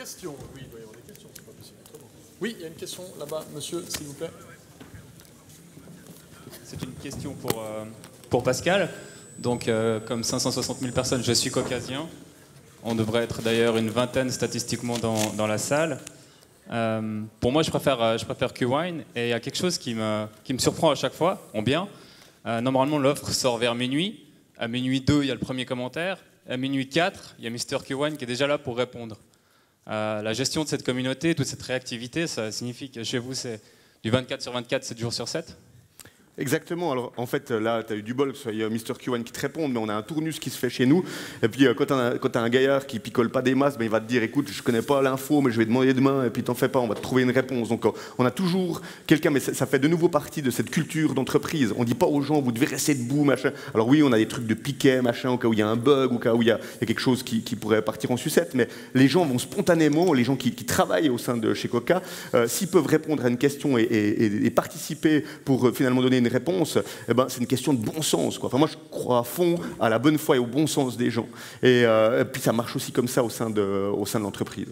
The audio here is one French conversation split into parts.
questions. Oui, il doit y avoir des questions, c'est pas possible autrement. Oui, il y a une question là-bas, monsieur, s'il vous plaît. C'est une question pour Pascal. Donc, comme 560 000 personnes, je suis caucasien. On devrait être d'ailleurs une vingtaine statistiquement dans la salle. Pour moi, je préfère Q-Wine. Et il y a quelque chose qui me surprend à chaque fois, en bien. Normalement, l'offre sort vers minuit. À minuit 2, il y a le premier commentaire. À minuit 4, il y a Mr. Q-Wine qui est déjà là pour répondre. La gestion de cette communauté, toute cette réactivité, ça signifie que chez vous, c'est du 24 sur 24, 7 jours sur 7 ? Exactement. Alors, en fait, là, tu as eu du bol, que ce soit Mr. Q1 qui te réponde, mais on a un tournus qui se fait chez nous. Et puis, quand tu as un gaillard qui picole pas des masses, ben, il va te dire, écoute, je connais pas l'info, mais je vais demander demain, et puis t'en fais pas, on va te trouver une réponse. Donc, on a toujours quelqu'un, mais ça fait de nouveau partie de cette culture d'entreprise. On dit pas aux gens, vous devez rester debout, machin. Alors oui, on a des trucs de piquet, machin, au cas où il y a un bug, au cas où il y a quelque chose qui pourrait partir en sucette, mais les gens vont spontanément, les gens qui travaillent au sein de chez Coca, s'ils peuvent répondre à une question et participer pour finalement donner une réponse, eh ben, c'est une question de bon sens, quoi. Enfin, moi, je crois à fond à la bonne foi et au bon sens des gens. Et puis, ça marche aussi comme ça au sein de l'entreprise.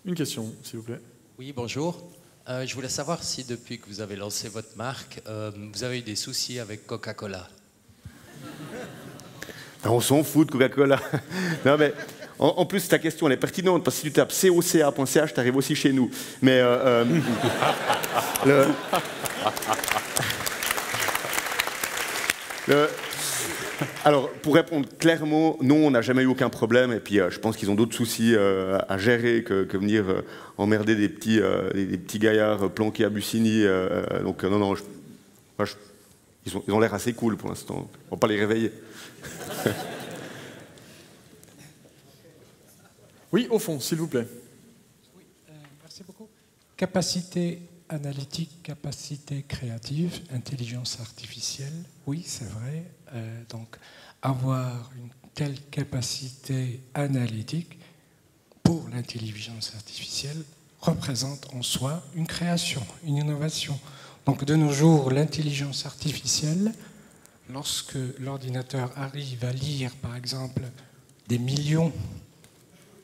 Une question, s'il vous plaît. Oui, bonjour. Je voulais savoir si depuis que vous avez lancé votre marque, vous avez eu des soucis avec Coca-Cola. On s'en fout de Coca-Cola. Non, mais en plus, ta question elle est pertinente, parce que si tu tapes coca.ch, tu arrives aussi chez nous. Mais alors, pour répondre clairement, non, on n'a jamais eu aucun problème. Et puis, je pense qu'ils ont d'autres soucis à gérer que venir emmerder des petits gaillards planqués à Bussigny. Donc, non, ils ont l'air assez cool pour l'instant. On ne va pas les réveiller. Oui, au fond, s'il vous plaît. Oui, merci beaucoup. Capacité analytique, capacité créative, intelligence artificielle, oui, c'est vrai. Donc, avoir une telle capacité analytique pour l'intelligence artificielle représente en soi une création, une innovation. Donc, de nos jours, l'intelligence artificielle, lorsque l'ordinateur arrive à lire, par exemple, des millions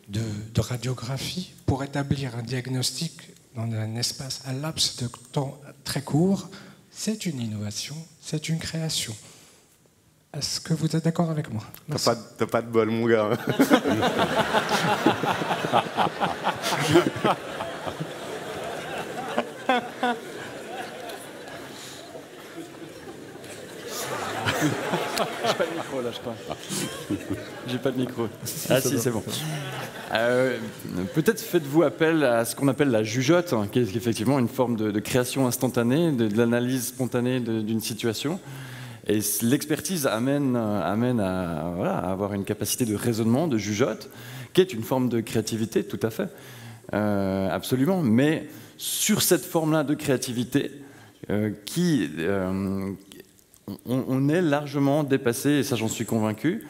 de radiographies pour établir un diagnostic dans un espace, un laps de temps très court, c'est une innovation, c'est une création. Est-ce que vous êtes d'accord avec moi? T'as pas de bol, mon gars. J'ai pas de micro là, je crois. J'ai pas de micro. Ah si, c'est bon. Peut-être faites-vous appel à ce qu'on appelle la jugeote, qui est effectivement une forme de création instantanée, de l'analyse spontanée d'une situation. Et l'expertise amène à avoir une capacité de raisonnement, de jugeote, qui est une forme de créativité, tout à fait. Absolument. Mais sur cette forme-là de créativité, on est largement dépassé, et ça j'en suis convaincu,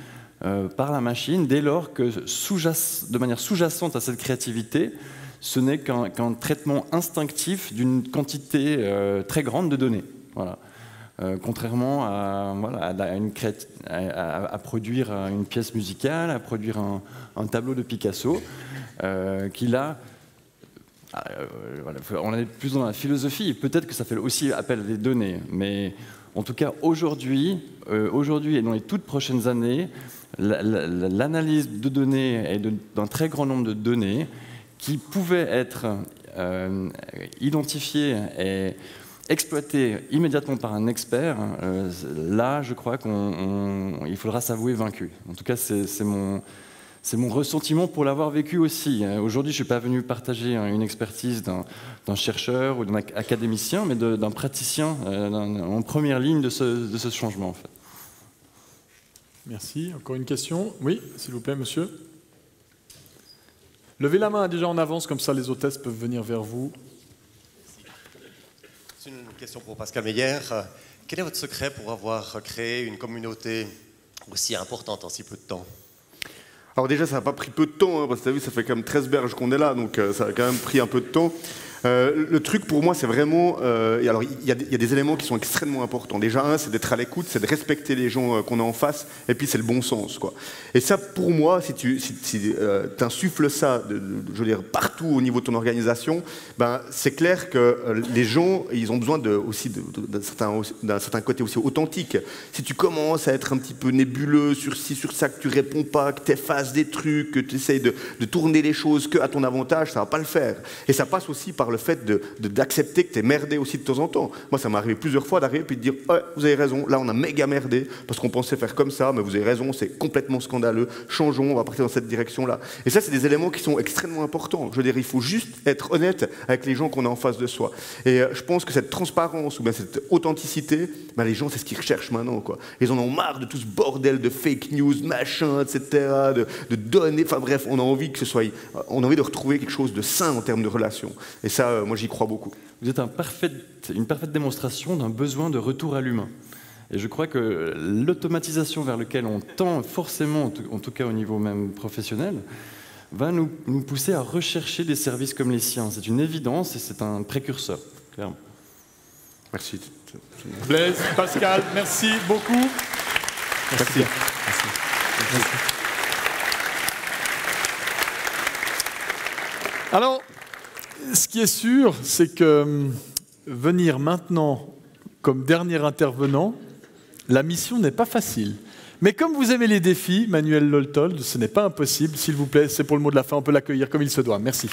par la machine, dès lors que, de manière sous-jacente à cette créativité, ce n'est qu'un traitement instinctif d'une quantité très grande de données. Voilà. Contrairement à produire une pièce musicale, à produire un tableau de Picasso, qui là, on est plus dans la philosophie, peut-être que ça fait aussi appel à des données, mais en tout cas aujourd'hui et dans les toutes prochaines années, l'analyse de données et d'un très grand nombre de données qui pouvaient être identifiées et exploitées immédiatement par un expert, là je crois qu'il faudra s'avouer vaincu. En tout cas c'est mon ressentiment pour l'avoir vécu aussi. Aujourd'hui, je ne suis pas venu partager une expertise d'un chercheur ou d'un académicien, mais d'un praticien en première ligne de ce changement. En fait. Merci. Encore une question? Oui, s'il vous plaît, monsieur. Levez la main déjà en avance, comme ça les hôtesses peuvent venir vers vous. C'est une question pour Pascal Meyer. Quel est votre secret pour avoir créé une communauté aussi importante en si peu de temps? Alors déjà, ça n'a pas pris peu de temps, parce que tu as vu, ça fait quand même 13 berges qu'on est là, donc ça a quand même pris un peu de temps. Le truc pour moi, c'est vraiment... et alors, il y a des éléments qui sont extrêmement importants. Déjà, un, c'est d'être à l'écoute, c'est de respecter les gens qu'on a en face, et puis c'est le bon sens, quoi. Et ça, pour moi, si tu insuffles ça, je veux dire, partout au niveau de ton organisation, ben, c'est clair que les gens, ils ont besoin aussi d'un certain côté aussi authentique. Si tu commences à être un petit peu nébuleux sur ci, sur ça, que tu réponds pas, que tu effaces des trucs, que tu essayes de tourner les choses qu'à ton avantage, ça va pas le faire. Et ça passe aussi par le fait d'accepter que tu es merdé aussi de temps en temps. Moi, ça m'est arrivé plusieurs fois d'arriver et de dire ouais, vous avez raison, là on a méga merdé parce qu'on pensait faire comme ça, mais vous avez raison, c'est complètement scandaleux, changeons, on va partir dans cette direction-là. Et ça, c'est des éléments qui sont extrêmement importants. Je veux dire, il faut juste être honnête avec les gens qu'on a en face de soi. Et je pense que cette transparence ou bien cette authenticité, ben, les gens, c'est ce qu'ils recherchent maintenant, quoi. Ils en ont marre de tout ce bordel de fake news, machin, etc., de données, enfin bref, on a envie on a envie de retrouver quelque chose de sain en termes de relations. Et ça, moi, j'y crois beaucoup. Vous êtes une parfaite démonstration d'un besoin de retour à l'humain. Et je crois que l'automatisation vers laquelle on tend forcément, en tout cas au niveau même professionnel, va nous pousser à rechercher des services comme les siens. C'est une évidence et c'est un précurseur, clairement. Merci. Blaise, Pascal, merci beaucoup. Merci. Alors, ce qui est sûr, c'est que venir maintenant comme dernier intervenant, la mission n'est pas facile. Mais comme vous aimez les défis, Manuel Loltold, ce n'est pas impossible. S'il vous plaît, c'est pour le mot de la fin, on peut l'accueillir comme il se doit. Merci.